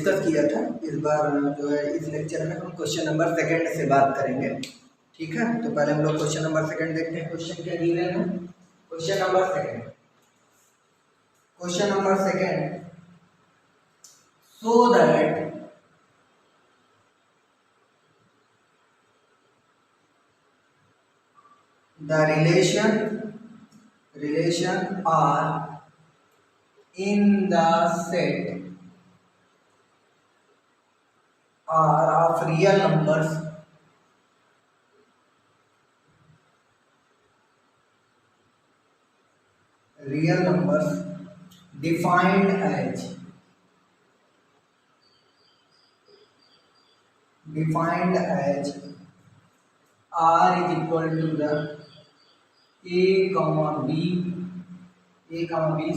Discuss किया था। इस बार जो है इस लेक्चर में हम क्वेश्चन नंबर 2 से बात करेंगे, ठीक है। तो पहले हम लोग क्वेश्चन नंबर 2 देखते हैं। क्वेश्चन क्या गिवन है? Question number 2, question number 2, so that the relation are in the set are of real numbers defined as r is equal to the a comma b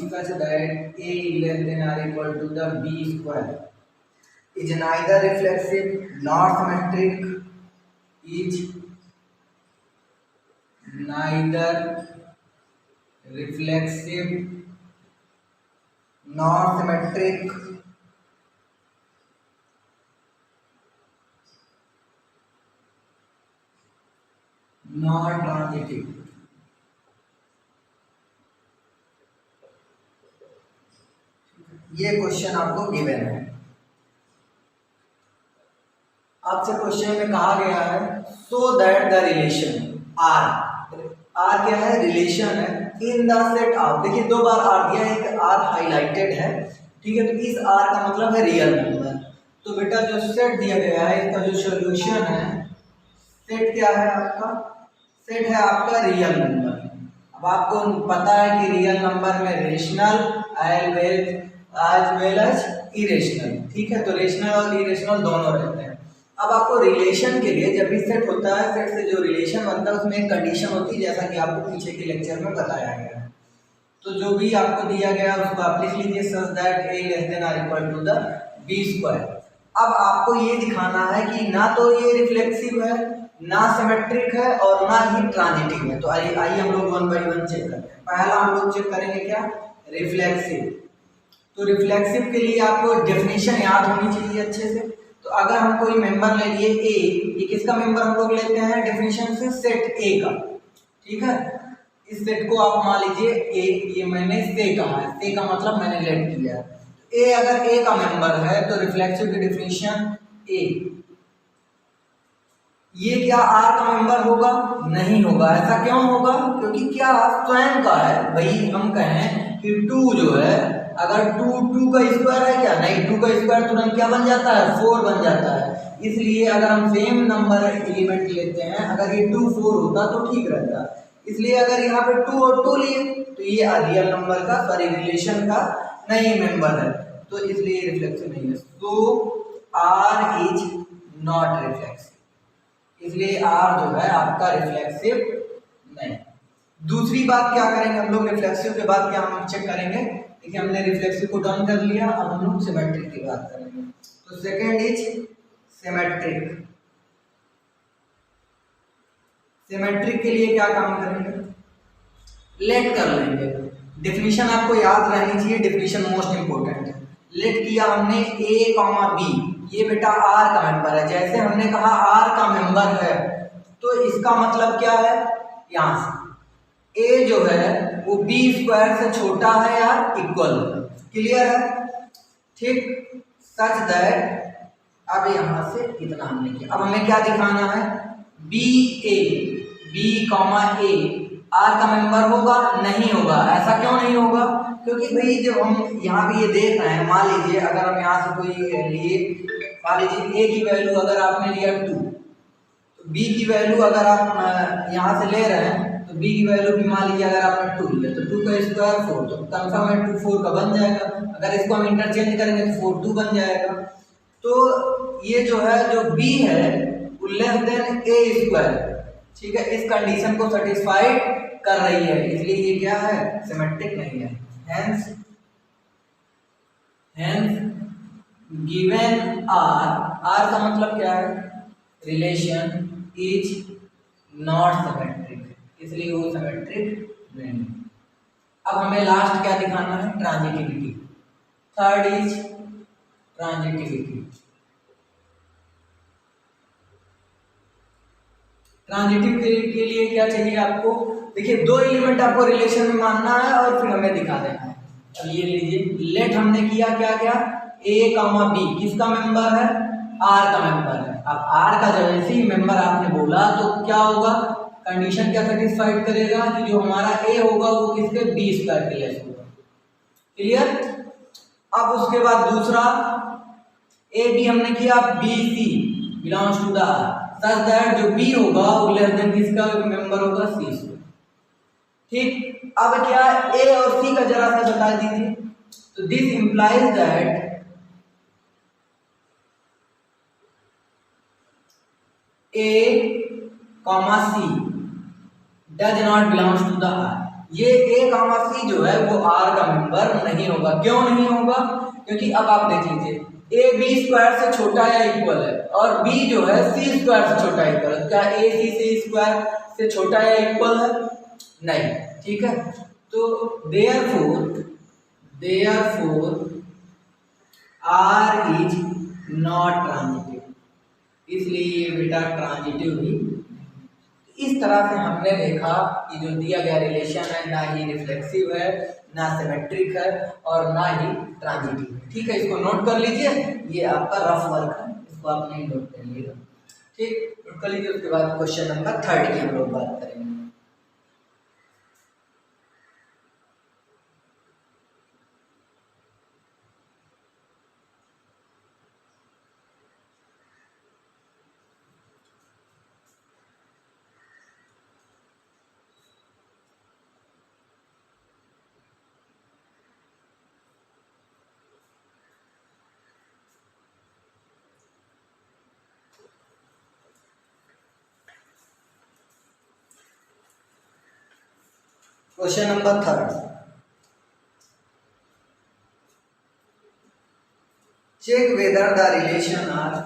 such that a less than or equal to the b square is neither reflexive nor symmetric, is neither reflexive nor symmetric, nor transitive। ये question आपको given है। आपसे question में कहा गया है so that the relation R क्या है? रिलेशन है इन द सेट ऑफ। देखिए 2 बार आर दिया है, एक आर हाईलाइटेड है, ठीक है। तो इस आर का मतलब है रियल नंबर। तो बेटा जो सेट दिया गया है इसका जो सॉल्यूशन है, सेट क्या है आपका? सेट है आपका रियल नंबर। अब आपको पता है कि रियल नंबर में rational as well as irrational, ठीक है। तो रेशनल और इरेशनल दोनों रहते हैं। अब आपको रिलेशन के लिए जब भी सेट होता है, सेट से जो रिलेशन बनता है उसमें एक कंडीशन होती है, जैसा कि आपको पीछे के लेक्चर में बताया गया है। तो जो भी आपको दिया गया उसको आप लिख लीजिए such that a less than और equal to the b square. अब आपको ये दिखाना है कि ना तो ये रिफ्लेक्सिव है, ना सिमेट्रिक है और ना ही ट्रांजिटिव है। तो आइए हम लोग 1 बाय 1 चेक करते हैं। पहला हम लोग चेक करेंगे क्या? रिफ्लेक्सिव। तो रिफ्लेक्सिव के लिए आपको डेफिनेशन याद होनी चाहिए अच्छे से। तो अगर हम कोई मेंबर ले लिए a, ये किसका मेंबर हम लोग लेते हैं डेफिनेशन से? सेट a का, ठीक है। इस सेट को आप मान लीजिए a, ये मैंने से कहा है, से का मतलब मैंने लेट किया है। a अगर a का मेंबर है तो रिफ्लेक्सिव की डेफिनेशन a। ये क्या r का मेंबर होगा? नहीं होगा। ऐसा क्यों होगा? क्योंकि क्या स्वयं का है। भाई हम कहें कि 2 जो है, अगर 2 का स्क्वायर है क्या? नहीं, 2 का स्क्वायर तुरंत क्या बन जाता है? 4 बन जाता है। इसलिए अगर हम सेम नंबर एलिमेंट लेते हैं, अगर ये 2 4 होता तो ठीक रहता। इसलिए अगर यहाँ पे 2 और 2 लिए तो ये रियल नंबर का रिलेशन का नहीं मेंबर है, तो इसलिए रिफ्लेक्सिव नहीं है। तो r इज नॉट रिफ्लेक्सिव, इसलिए r जो है आपका रिफ्लेक्सिव नहीं। दूसरी बात क्या करेंगे हम लोग? रिफ्लेक्सिव के बाद क्या हम चेक करेंगे? देखिए हमने रिफ्लेक्सिव को डन कर लिया, अब हम लोग सिमेट्रिक की बात करेंगे। तो सेकंड इज सिमेट्रिक। सिमेट्रिक के लिए क्या काम करेंगे? लेट कर लेंगे। डेफिनेशन आपको याद रहनी चाहिए, डेफिनेशन मोस्ट इंपोर्टेंट है। लेट किया हमने a, b, ये बेटा r का मेंबर है। जैसे हमने कहा r का मेंबर है तो इसका मतलब क्या है? यहाँ से a जो है वो b स्क्वायर से छोटा है या इक्वल, क्लियर है, ठीक। सच दैट अब यहाँ से इतना हमने किया। अब हमें क्या दिखाना है? b कॉमा a r का मेंबर होगा? नहीं होगा। ऐसा क्यों नहीं होगा? क्योंकि भाई जब हम यहाँ भी ये देख रहे हैं, मान लीजिए अगर हम यहाँ से कोई लिए, मान लीजिए a की वैल्यू अगर आपने लिया 2, तो b की वैल्यू अगर आप यहाँ से ले रहे हैं तो b की वैल्यू भी मान लीजिए अगर आपने 2 लिया तो 2 का स्क्वायर 4, तो कंफर्म है 2 4 का बन जाएगा। अगर इसको हम इंटरचेंज करेंगे तो 4 2 बन जाएगा। तो ये जो है जो b है वो लेस देन a स्क्वायर, ठीक है, इस कंडीशन को सेटिस्फाइड कर रही है, इसलिए ये क्या है? सिमेट्रिक नहीं है। हेंस गिवन r का मतलब क्या है? रिलेशन इज नॉट सिमेट्रिक, इसलिए वो सिमेट्रिक नहीं। अब हमें लास्ट क्या दिखाना है? Transitivity. Third is transitivity. Transitive के लिए क्या चाहिए आपको, देखिए दो एलिमेंट आपको रिलेशन में मानना है और फिर हमें दिखा देना है। अब ये लीजिए, लेट हमने किया क्या क्या, ए कामा बी किसका मेंबर है, आर का मेंबर है। अब आर का जब ऐसे ही मेंबर आपने बोला तो क्या होगा, कंडीशन क्या सेटिस्फाइड करेगा कि जो हमारा ए होगा वो किसके बी स्क्वायर के लेस होगा। क्लियर। अब उसके बाद दूसरा ए बी हमने किया, B C belongs to the R, such that जो बी होगा वो लेस देन किसका मेंबर होगा, सी स्क्वायर। ठीक। अब क्या ए और सी का जरा सा बता दीजिए, तो this implies that A comma C does not belongs to the R. ये ए कॉमा सी जो है वो आर का मेंबर नहीं होगा। क्यों नहीं होगा, क्योंकि अब आप देख लीजिए ए बी स्क्वायर से छोटा या इक्वल है और बी जो है सी स्क्वायर से छोटा इक्वल है। क्या ए सी से स्क्वायर से छोटा या इक्वल है, नहीं। ठीक है, तो therefore R is not transitive, इसलिए ये बेटा ट्रांजिटिव भी। इस तरह से हमने देखा कि जो दिया गया रिलेशन है ना ही रिफ्लेक्सिव है, ना सिमेट्रिक है और ना ही ट्रांजिटिव है। ठीक है, इसको नोट कर लीजिए, ये आपका रफ वर्क है, इसको आप नहीं नोट करिएगा। ठीक, नोट कर लीजिए। उसके बाद क्वेश्चन नंबर 3 की हम लोग बात करेंगे। Question number 3, check whether the relation are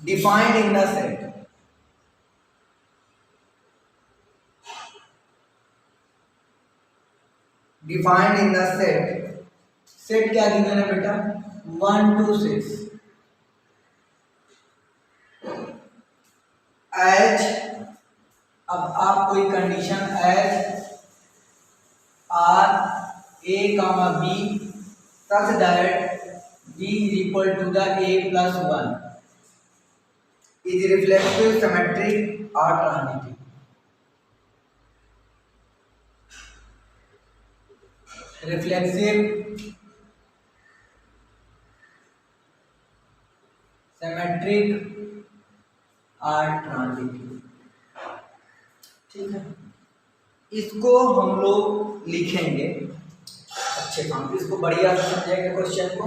defined in the set. Defined in the set. Set क्या गिवन है बेटा, 1 to 6 एच। अब आप कोई condition H R A comma B such that B is equal to the A plus 1 is reflexive, symmetric और transitive. Reflexive, symmetric और transitive. ठीक है, इसको हम लोग लिखेंगे अच्छे काम, इसको बढ़िया से समझेंगे क्वेश्चन को।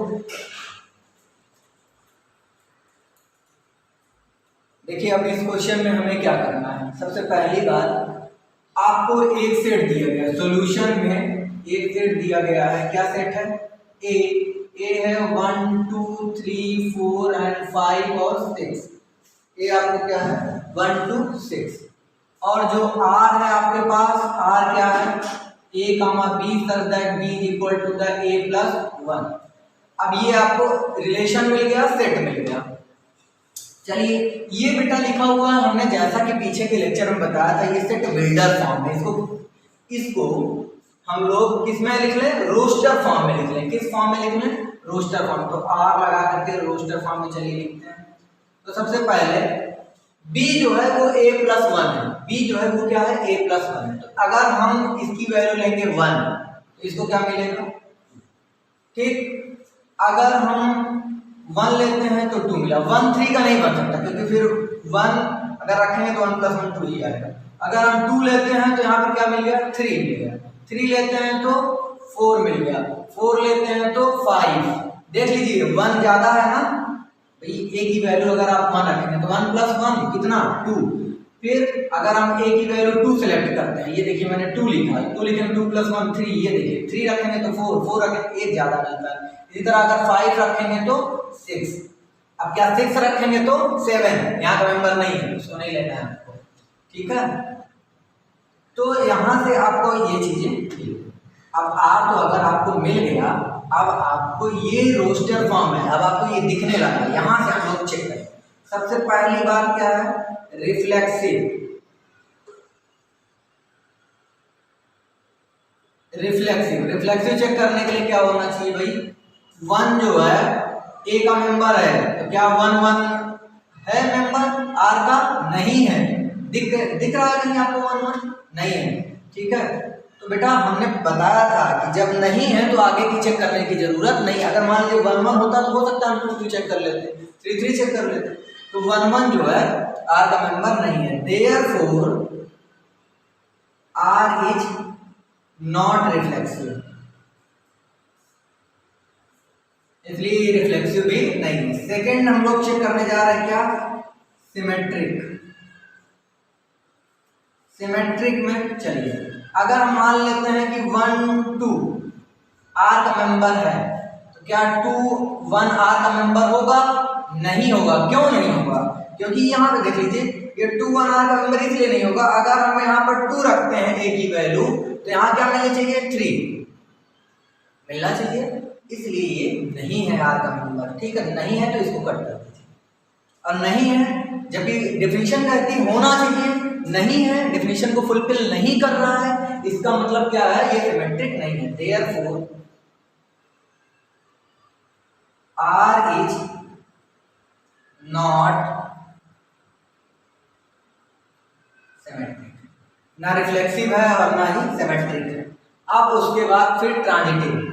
देखिए अब इस क्वेश्चन में हमें क्या करना है, सबसे पहली बात आपको एक सेट दिया गया है, सॉल्यूशन में एक सेट दिया गया है। क्या सेट है, ए है 1 2 3 4 एंड 5 और 6। ए आपको क्या है 1 2 6 और जो आर है आपके पास, आर क्या है A comma B such that B is equal to the A plus 1। अब ये आपको रिलेशन मिल गया, सेट मिल गया। चलिए ये बेटा लिखा हुआ है, हमने जैसा कि पीछे के लेक्चर में बताया था, ये सेट बिल्डर फॉर्म में। इसको हम लोग किस में लिख लें, रोस्टर फॉर्म में लिख लें। किस फॉर्म में लिख लें, रोस्टर फॉर्म। तो आर लगा करके रोस्टर फॉर्म में चलिए लिखते हैं। तो सबसे पहले b जो है वो a प्लस 1 है, b जो है वो क्या है a प्लस 1 है। तो अगर हम इसकी वैल्यू लेंगे 1 तो इसको क्या मिलेगा, ठीक। अगर हम 1 लेते हैं तो 2 मिला। 1 3 का नहीं बन सकता क्योंकि फिर 1 अगर रखेंगे तो 1 प्लस 1 2 ही आएगा। अगर हम 2 लेते हैं तो यहाँ पर क्या मिल गया 3 मिल गया। 3 लेते हैं तो 4 मिल गया। 4 लेते हैं तो 5। देख लीजिए 1 ज्यादा है ना भाई, a की वैल्यू अगर आप 1 रखेंगे तो 1 प्लस 1 कितना 2। फिर अगर हम a की वैल्यू 2 सेलेक्ट करते हैं, ये देखिए मैंने 2 लिखा है, 2 लिखेंगे 2 प्लस 1 3, ये देखिए 3 रखेंगे तो 4, 4 रखेंगे 1 ज्यादा मिलता है। इसी तरह अगर 5 रखेंगे तो 6, अब क्या 6 रखेंगे तो 7, यहाँ का मेंबर नहीं है, उसको नहीं लेना है आपको, ठीक है। तो यहाँ से आपको ये चीजें, अब आर तो अगर आपको मिल गया, अब आपको ये रोस्टर फॉर्म है, अब आपको ये दिखने लगा, यहाँ से हम लोग चेक करें। सबसे पहली बात क्या है, रिफ्लेक्सिव। रिफ्लेक्सिव चेक करने के लिए क्या होना चाहिए भाई, 1 जो है ए का मेंबर है, तो क्या 1 है मेंबर आर का, नहीं है, दिख रहा है कहीं आपको 1 नहीं है, ठीक है। तो बेटा हमने बताया था कि जब नहीं है तो आगे की चेक करने की जरूरत नहीं। अगर मान लीजिए 1 होता तो हो सकता है हम 2 चेक कर लेते, 3 चेक कर लेते। तो 1 जो है आर का मेंबर नहीं है, therefore R is not reflexive, इसलिए रिफ्लेक्सिव भी नहीं है। सेकेंड हम लोग चेक करने जा रहे हैं क्या, सिमेट्रिक। सिमेट्रिक में चलिए, अगर हम मान लेते हैं कि 1 2 आर का मेंबर है, तो क्या 2 1 आर का मेंबर होगा, नहीं होगा। क्यों नहीं होगा, क्योंकि यहाँ पे देख लीजिए ये 2 1 आर का मेंबर इसलिए नहीं होगा, अगर हम यहाँ पर 2 रखते हैं ए की वैल्यू, तो यहाँ क्या मिलना चाहिए, 3 मिलना चाहिए, इसलिए ये नहीं है आर का मेंबर, ठीक है। नहीं है तो इसको कट कर दीजिए, और नहीं है जबकि डेफिनेशन कहती होना चाहिए, नहीं है, डेफिनेशन को फुलफिल नहीं कर रहा है, इसका मतलब क्या है, ये सिमेट्रिक नहीं है। Therefore R is not symmetric, ना रिफ्लेक्सिव है और ना ही सिमेट्रिक है। अब उसके बाद फिर ट्रांजिटिव।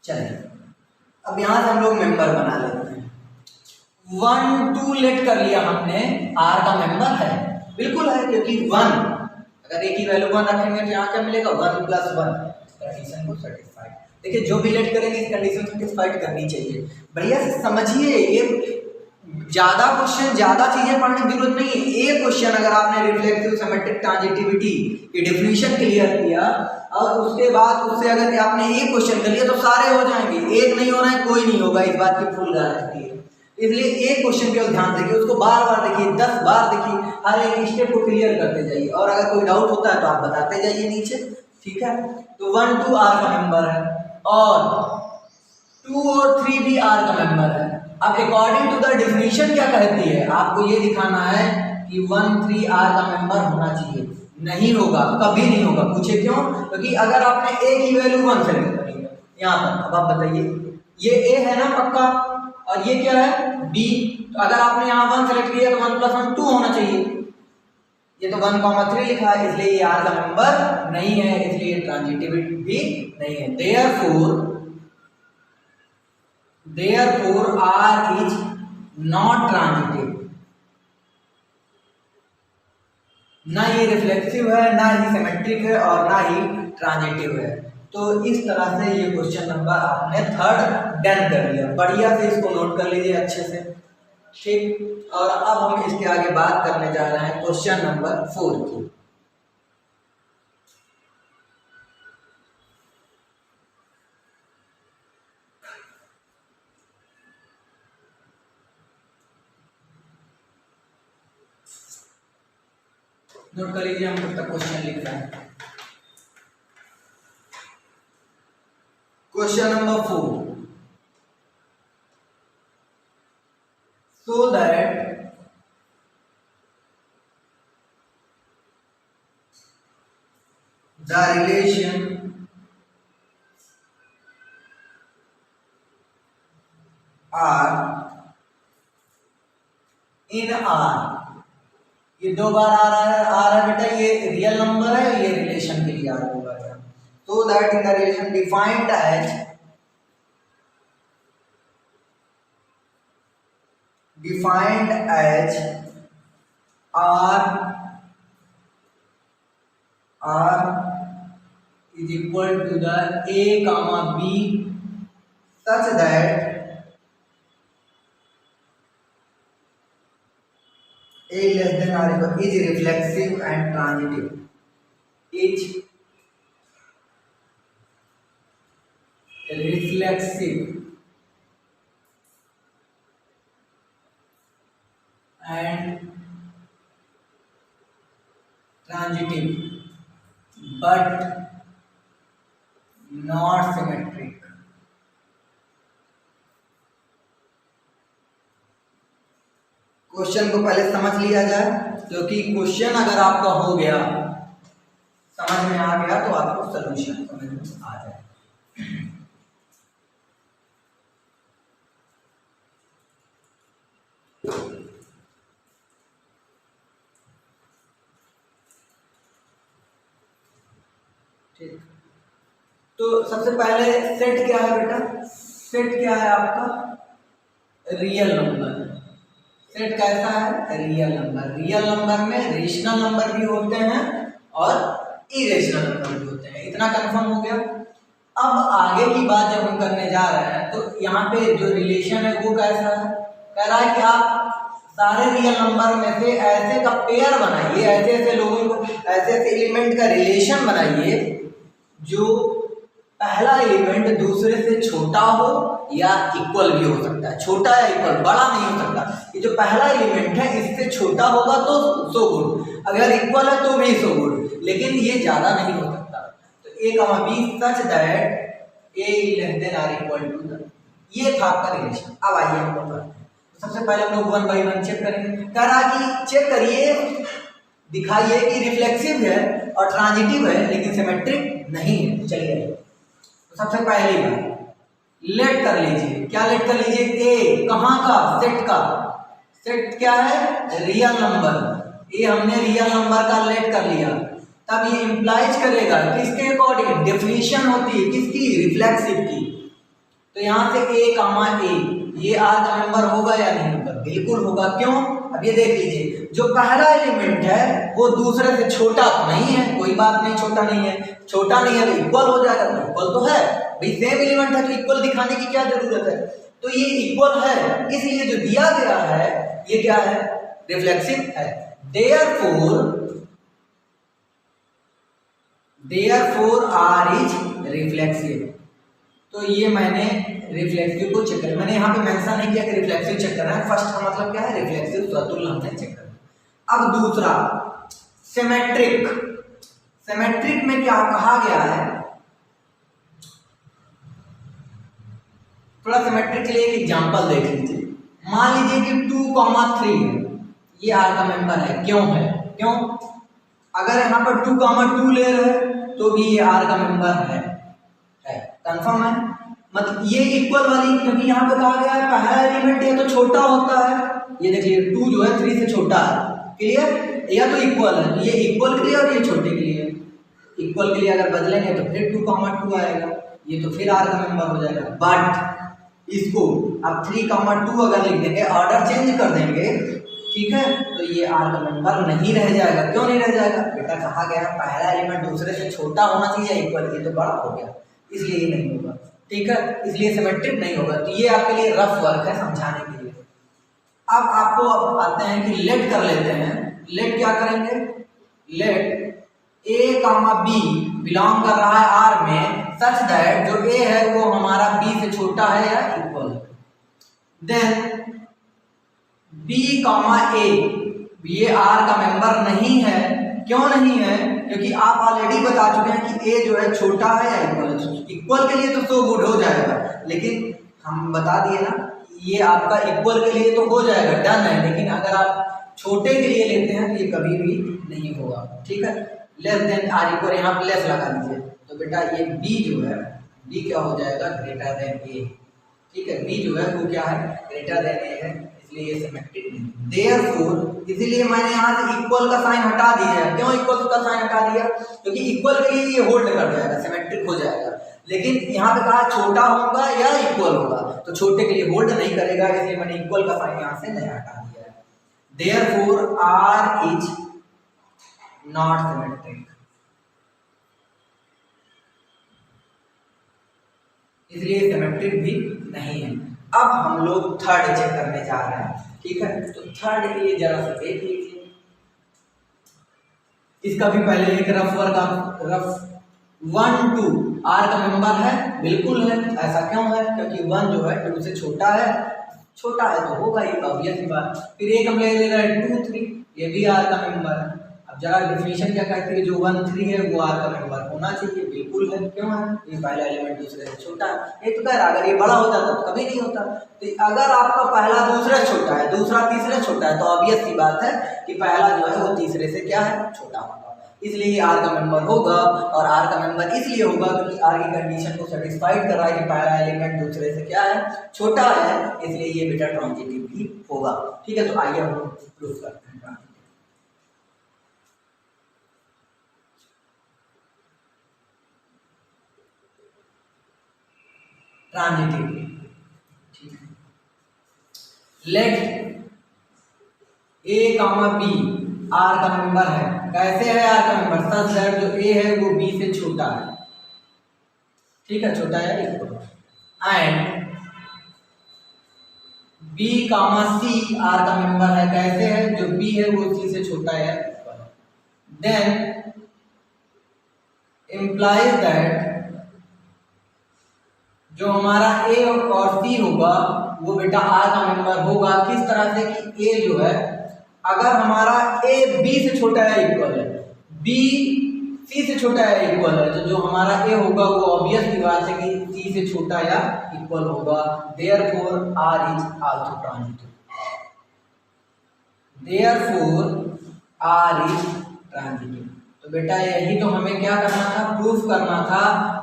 चलिए अब यहां से हम लोग मेंबर बना लेते हैं। 1 2 लेट कर लिया हमने, आर का मेंबर है, बिल्कुल है, क्योंकि 1 अगर एक ही वैल्यू 1 रखेंगे तो यहाँ क्या मिलेगा, 1 + 1, कंडीशन को सेटिस्फाइड। देखिए जो भी लेट करेंगे इस कंडीशन को सेटिस्फाइड करनी चाहिए। बढ़िया से समझिए, ये ज्यादा क्वेश्चन ज्यादा चीजें पढ़ने की जरूरत नहीं है। एक क्वेश्चन अगर आपने रिफ्लेक्सिव सिमेट्रिक ट्रांजिटिविटी की डेफिनेशन क्लियर किया और उसके बाद उससे अगर आपने एक क्वेश्चन कर लिया तो सारे हो जाएंगे, एक नहीं होना है, कोई नहीं होगा, इस बात की फुल गारंटी है। इसलिए एक क्वेश्चन केवल ध्यान देखिए, उसको बार बार देखिए, 10 बार देखिए, हर एक स्टेप को क्लियर करते जाइए, और अगर कोई डाउट होता है तो आप बताते जाइए नीचे, ठीक है। तो 1 2 आर का मेंबर है और 2 और 3 भी आर का मेंबर है। अब अकॉर्डिंग टू द डेफिनेशन क्या कहती है, आपको ये दिखाना है कि 1 3 आर का मेंबर होना चाहिए, नहीं होगा, कभी नहीं होगा। पूछे क्यों, क्योंकि अगर आपने ए की वैल्यू 1 सेलेक्ट करेंगे यहाँ पर, अब आप बताइए ये ए है ना पक्का, और ये क्या है बी, तो अगर आपने यहाँ 1 सेलेक्ट किया तो 1 + 1 2 होना चाहिए, ये तो 1 3 लिखा है, इसलिए ये आर का मेंबर नहीं है, इसलिए ट्रांजिटिविटी भी नहीं है। Therefore R is not transitive, ना ये रिफ्लेक्सिव है, ना ही सिमेट्रिक है, और ना ही ट्रांजिटिव है। तो इस तरह से ये क्वेश्चन नंबर आपने 3 डन कर लिया। बढ़िया से इसको नोट कर लीजिए अच्छे से, ठीक। और अब हम इसके आगे बात करने जा रहे हैं क्वेश्चन नंबर 4 की। नोट कर लीजिए, हम कब तक क्वेश्चन लिख रहे हैं। Question number 4, so that the relation R in R, ये 2 बार आ रहा है बेटा, ये रियल नंबर है, ये रिलेशन के लिए आ होगा। So that in the relation defined as R is equal to the A, B such that A less than or equal is reflexive and transitive. Is reflexive and transitive but not symmetric. Question को पहले समझ लिया जाए, क्योंकि question अगर आपका हो गया, समझ में आ गया, तो आपको सलूशन समझ में आ जाए। ठीक, तो सबसे पहले सेट क्या है बेटा? सेट क्या है आपका? Real number. सेट कैसा है? Real number. रियल नंबर में रेशनल नंबर भी होते हैं और इरेशनल नंबर भी होते हैं। इतना कंफर्म हो गया। अब आगे की बात जब हम करने जा रहे हैं तो यहाँ पे जो रिलेशन है वो कैसा है? कह रहा है कि आप सारे रियल नंबर में से ऐसे का पेयर बनाइए, ऐसे ऐसे लोगों को, ऐसे ऐसे एलिमेंट का रिलेशन बनाइए जो पहला एलिमेंट दूसरे से छोटा हो या इक्वल भी हो सकता है। छोटा या इक्वल, बड़ा नहीं हो सकता। ये जो पहला एलिमेंट है इससे छोटा होगा तो सो गुड, अगर इक्वल है तो भी सो गुड, लेकिन ये ज्यादा नहीं हो सकता। तो A comma B such that A less than or equal to the, ये था आपका रिलेशन। अब आइए हम लोग करते हैं। सबसे पहले हम लोग 1 बाई 1 चेक करेंगे। कह रहा कि चेक करिए, दिखाइए कि रिफ्लेक्सिव है और ट्रांजिटिव है लेकिन सिमेट्रिक नहीं है। चलिए तो सबसे पहली बात लेट कर लीजिए। क्या लेट कर लीजिए? ए कहाँ का? सेट का। सेट क्या है? Real number. ए हमने रियल नंबर का लेट कर लिया, तब ये इंप्लाइज करेगा किसके अकॉर्डिंग? डेफिनेशन होती है किसकी? रिफ्लेक्सिव की। तो यहाँ से ए कामा ए, ये आर का नंबर होगा या नहीं होगा? बिल्कुल होगा। क्यों? अब ये देख लीजिए, जो पहला एलिमेंट है वो दूसरे से छोटा तो नहीं है, कोई बात नहीं, छोटा नहीं है। छोटा नहीं है तो इक्वल हो जाएगा, तो इक्वल तो है भाई, सेम एलिमेंट है तो इक्वल दिखाने की क्या जरूरत है? तो ये इक्वल है, इसलिए जो दिया गया है ये क्या है? रिफ्लेक्सिव है। Therefore R is reflexive. तो ये मैंने रिफ्लेक्सिव को चेक कर, मैंने यहाँ पे मेंशन नहीं किया कि रिफ्लेक्सिव चेक करना है। फर्स्ट का मतलब क्या है? रिफ्लेक्सिव स्वतुल्य हमने चेक करना। अब दूसरा सिमेट्रिक। सिमेट्रिक में क्या कहा गया है? थोड़ा सिमेट्रिक के लिए एक एग्जांपल देख लीजिए। मान लीजिए कि 2,3 है, ये आर का मेंबर है। क्यों है? क्यों? अगर यहाँ पर 2,2 ले रहे हैं तो भी ये आर का मेंबर है। कंफर्म है? मतलब ये इक्वल वाली, क्योंकि यहाँ पे कहा गया है पहला एलिमेंट या तो छोटा होता है, ये देखिए 2 जो है 3 से छोटा है, क्लियर? या तो इक्वल है, तो ये इक्वल के लिए और ये छोटे के लिए। इक्वल के लिए अगर बदलेंगे तो फिर 2,2 आएगा, ये तो फिर आर का मेंबर हो जाएगा। बट इसको अब 3,2 अगर लिख देंगे, ऑर्डर चेंज कर देंगे, ठीक है, तो ये आर का मेंबर नहीं रह जाएगा। क्यों नहीं रह जाएगा? बेटा कहा गया पहला एलिमेंट दूसरे से छोटा होना चाहिए, इक्वल, ये तो बड़ा हो गया, इसलिए ये नहीं होगा। ठीक है, इसलिए सिमेट्रिक नहीं होगा। तो ये आपके लिए रफ वर्क है समझाने के लिए। अब आपको अब आते हैं कि लेट कर लेते हैं। लेट क्या करेंगे? Late A comma B belong कर रहा है आर में, सच दैट जो ए है वो हमारा बी से छोटा है या इक्वल। देन बी कामा ए, ये आर का मेंबर नहीं है। क्यों नहीं है? क्योंकि आप ऑलरेडी बता चुके हैं कि ए जो है छोटा है या इक्वल है। इक्वल के लिए तो सो गुड हो जाएगा, लेकिन हम बता दिए ना ये आपका इक्वल के लिए तो हो जाएगा, डन है, लेकिन अगर आप छोटे के लिए लेते हैं तो ये कभी भी नहीं होगा। ठीक है, लेस देन आर इक्वल, यहाँ पे लेस लगा दीजिए, तो बेटा ये बी जो है, बी क्या हो जाएगा? ग्रेटर देन ए। ठीक है, बी जो है वो क्या है? ग्रेटर देन ए है, इसलिए ये सिमेट्रिक नहीं। देयरफॉर, इसीलिए मैंने यहाँ से इक्वल का साइन हटा दिया है। क्यों इक्वल का साइन हटा दिया? क्योंकि इक्वल के लिए ये होल्ड कर जाएगा, सिमेट्रिक हो जाएगा। लेकिन यहाँ पे कहा छोटा होगा या इक्वल होगा, तो छोटे के लिए होल्ड नहीं करेगा, इसलिए मैंने इक्वल का साइन यहाँ से नहीं हटा दिया है। Therefore R is not symmetric, इसलिए सिमेट्रिक भी नहीं है। अब हम लोग थर्ड चेक करने जा रहे हैं। ठीक है, तो थर्ड के लिए जरा सा देख लीजिए, इसका भी पहले एक रफ वर्क आप रफ 1 2 आर का मेंबर है, बिल्कुल है। ऐसा क्यों है? क्योंकि 1 जो है 2 से छोटा है, छोटा है तो होगा ही, ऑब्वियस सी बात। फिर एक हम ले ले रहे हैं 2 3, ये भी आर का मेंबर है। अब जरा डेफिनेशन क्या कहती है, जो 1 3 है वो आर का मेंबर होना चाहिए, बिल्कुल है। क्यों है? ये पहला एलिमेंट दूसरे से छोटा है। ये तो कह रहा अगर ये बड़ा हो जाता तो कभी नहीं होता। तो अगर आपका पहला दूसरे से छोटा है, दूसरा तीसरे से छोटा है, तो ऑब्वियस सी बात है कि पहला जो है वो तीसरे से क्या है, छोटा होगा, इसलिए आर का मेंबर होगा। और आर का मेंबर इसलिए होगा क्योंकि आर की कंडीशन को सेटिस्फाइड कर रहा है कि पहला एलिमेंट दूसरे से क्या है, छोटा है, इसलिए ये बेटा ट्रांजिटिव भी होगा। ठीक है, तो आइए हम प्रूफ करते हैं ट्रांजिटिव। ठीक है, let A comma B R का मेंबर है। कैसे है आर का मेंबर? सच दैट जो ए है वो बी से छोटा है। ठीक है, छोटा है equal, and B comma C R का मेंबर है। कैसे है? जो बी है वो सी से छोटा है, देन implies दैट जो हमारा ए और सी होगा वो बेटा आर का मेंबर होगा। किस तरह से कि ए जो है, अगर हमारा ए बी से छोटा है इक्वल है, बी सी से छोटा है इक्वल है, तो जो हमारा ए होगा वो ऑब्वियस सी बात है कि सी से छोटा या इक्वल होगा। Therefore R is also transitive. Therefore R is transitive. तो बेटा यही तो हमें क्या करना था, प्रूफ करना था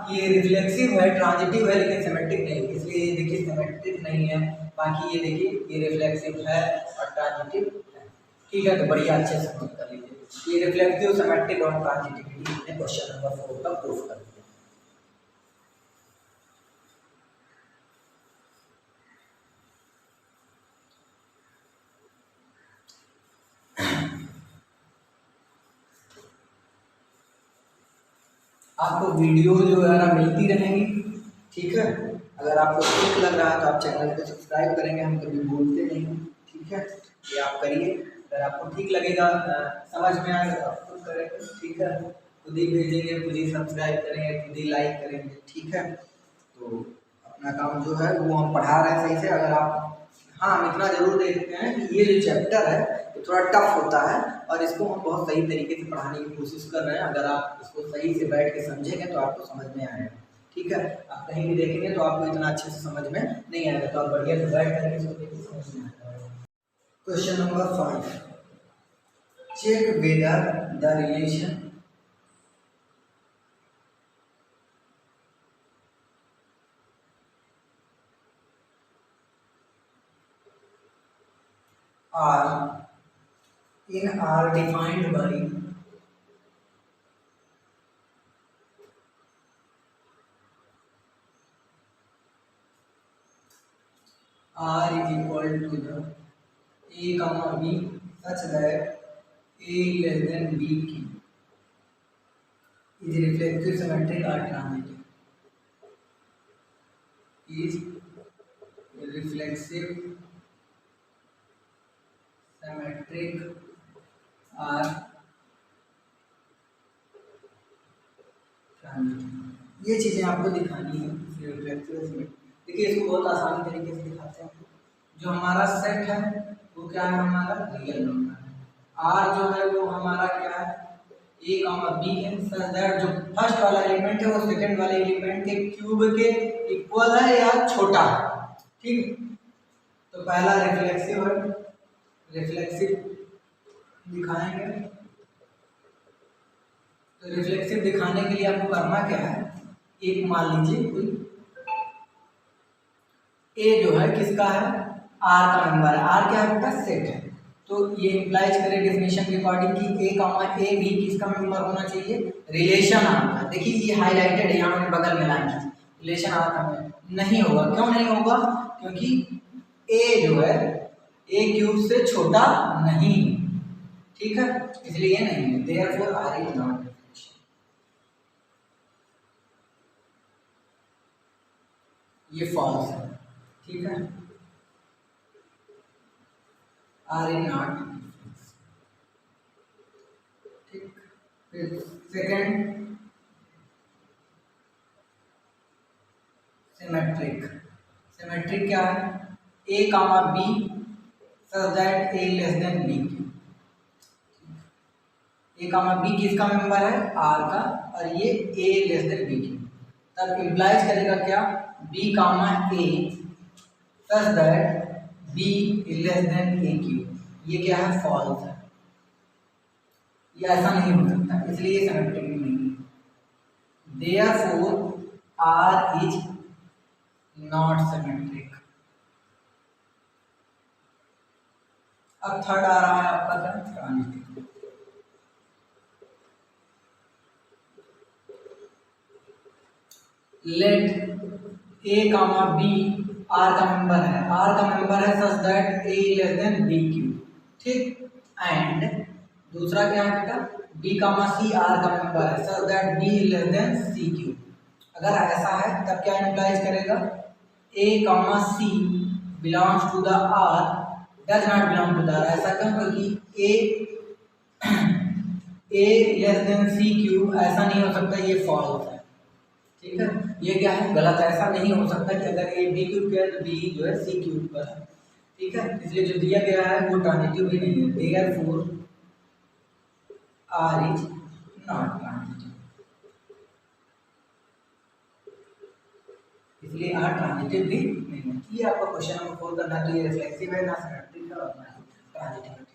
कि ये रिफ्लेक्सिव है, ट्रांजिटिव है, लेकिन सिमेट्रिक नहीं। इसलिए ये देखिए सिमेट्रिक नहीं है, बाकी ये देखिए ये रिफ्लेक्सिव है और ट्रांजिटिव है। ठीक है, तो बढ़िया अच्छे से नोट कर लीजिए, ये रिफ्लेक्सिव, सिमेट्रिक और ट्रांजिटिविटी हमने क्वेश्चन नंबर 4 का प्रूफ कर दिया। आपको वीडियो जो है ना मिलती रहेंगी। ठीक है, अगर आपको ठीक लग रहा है तो आप चैनल को सब्सक्राइब करेंगे, हम कभी बोलते नहीं हैं। ठीक है, ये आप करिए। अगर आपको ठीक लगेगा, समझ में आएगा तो आप खुद करेंगे। ठीक है, खुद ही भेजेंगे, खुद ही सब्सक्राइब करेंगे, खुद ही लाइक करेंगे। ठीक है, तो अपना काम जो है वो हम पढ़ा रहे हैं सही से। अगर आप, हाँ, हम इतना जरूर देखते हैं कि ये जो चैप्टर है ये थोड़ा टफ होता है और इसको हम बहुत सही तरीके से पढ़ाने की कोशिश कर रहे हैं। अगर आप इसको सही से बैठ के समझेंगे तो आपको समझ में आएगा। ठीक है, आप कहीं भी देखेंगे तो आपको इतना अच्छे से समझ में नहीं आएगा, तो आप बढ़िया से बैठ करके इसको देखिए, समझ में आएगा। Question number 5, check whether the relation R in R defined by R is equal to the A comma B such that A less than B की is reflexive, symmetric or transitive, is reflexive, symmetric or transitive। ये चीज़ें आपको दिखानी है। Reflexive symmetric, देखिए इसको बहुत आसानी तरीके से दिखाते हैं। जो हमारा सेट है वो क्या है, हमारा रियल नंबर है। आर जो है वो हमारा क्या है, ए कामा बी है, सच दैट जो फर्स्ट वाला एलिमेंट है वो सेकंड वाले एलिमेंट के क्यूब के इक्वल है या छोटा है। ठीक है, तो पहला रिफ्लेक्सिव है, रिफ्लेक्सिव दिखाएंगे। तो रिफ्लेक्सिव दिखाने के लिए आपको करना क्या है, एक मान लीजिए कोई ए जो है किसका है, आर का मेंबर है। आर क्या है बेटा, सेट है। तो ये इम्प्लाइज करे डेफिनेशन के अकॉर्डिंग कि ए कामा ए भी किसका मेंबर होना चाहिए, रिलेशन आर का। देखिए ये हाईलाइटेड है, यहाँ मैंने बगल में लाइन की, रिलेशन आर का नहीं होगा। क्यों नहीं होगा? क्योंकि ए जो है ए क्यूब से छोटा नहीं, ठीक है, इसलिए ये नहीं है। देयरफॉर आर इज नॉट, ये फॉल्स है। ठीक है, आर इज नॉट, ठीक। फिर सेकेंड सिमेट्रिक। सिमेट्रिक क्या है? A comma B such that A less than B. A comma B किसका मेंबर है? आर का, और ये ए लेस देन बी की। तब इम्प्लाइज करेगा क्या? B comma A such that B less than A Q. ये क्या है? फॉल्स है, ये ऐसा नहीं हो सकता, इसलिए ये सिमेट्रिक नहीं है। Therefore R is not symmetric. अब थर्ड आ रहा है आपका क्या? Transitive. Let A comma B R का मेंबर है, आर का मेंबर है such that A less than B Q, ठीक। एंड दूसरा क्या है बेटा? बी कामा सी आर का मेंबर है such that B less than C Q. अगर ऐसा है तब क्या इम्प्लाइज करेगा? A comma C belongs to the R does not belong to the R. ऐसा क्यों? क्योंकि A less than C Q ऐसा नहीं हो सकता, ये फॉल्स है, ठीक है। ये क्या है? गलत है, ऐसा नहीं हो सकता कि अगर ए बी क्यूब किया तो बी जो है सी क्यूब पर है, ठीक है। इसलिए जो दिया गया है वो ट्रांजिटिव भी नहीं है। Therefore R is not transitive, इसलिए आर ट्रांजिटिव भी नहीं है। ये आपका क्वेश्चन नंबर 4 करना है। तो ये रिफ्लेक्सिव है, ना सिमेट्रिक है और ना ट्रांजिटिव है।